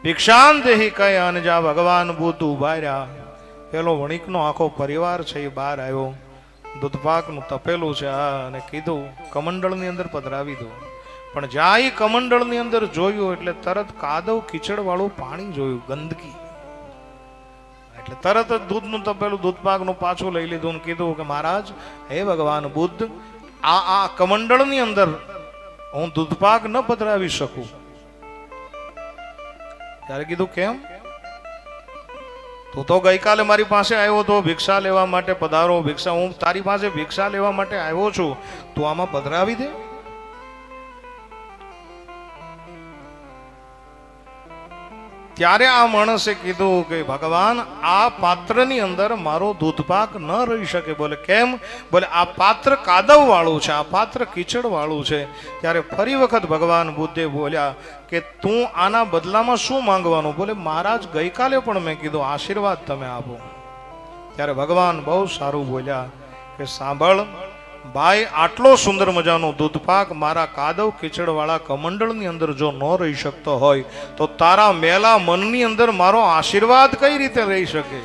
ભિક્ષાન દેહી કહે અને જા ભગવાન બુદ્ધ ઉભા રહ્યા. પેલો વણિકનો આખો પરિવાર છે એ બહાર આવ્યો, દૂધપાકનું તપેલું છે અને કીધું કમંડળની અંદર પધરાવી દો. પણ જ્યાં એ કમંડળની અંદર જોયું એટલે તરત કાદવ કીચડ વાળું પાણી જોયું, ગંદકી. એટલે તરત જ દૂધનું તપેલું દૂધપાકનું પાછું લઈ લીધું અને કીધું કે મહારાજ, હે ભગવાન બુદ્ધ, આ કમંડળની અંદર હું દૂધપાક ન પધરાવી શકું. ત્યારે કીધું કેમ? તું તો ગઈકાલે મારી પાસે આવ્યો તો ભિક્ષા લેવા માટે, પધારો ભિક્ષા, હું તારી પાસે ભિક્ષા લેવા માટે આવ્યો છું, તું આમાં પધરાવી દે. ત્યારે આ માણસે કીધું કે ભગવાન, આ પાત્રની અંદર મારો દૂધપાક ન રહી શકે. બોલે કેમ? બોલે આ પાત્ર કાદવ વાળું છે, આ પાત્ર કીચડ વાળું છે. ત્યારે ફરી વખત ભગવાન બુદ્ધે બોલ્યા કે તું આના બદલામાં શું માંગવાનું? બોલે મહારાજ, ગઈકાલે પણ મેં કીધું આશીર્વાદ તમે આપો. ત્યારે ભગવાન બહુ સારું બોલ્યા કે સાંભળ ભાઈ, આટલો સુંદર મજાનો દૂધપાક મારા કાદવ કીચડ વાળા કમંડળની અંદર જો ન રહી શકતો હોય તો તારા મેલા મનની અંદર મારો આશીર્વાદ કઈ રીતે રહી શકે?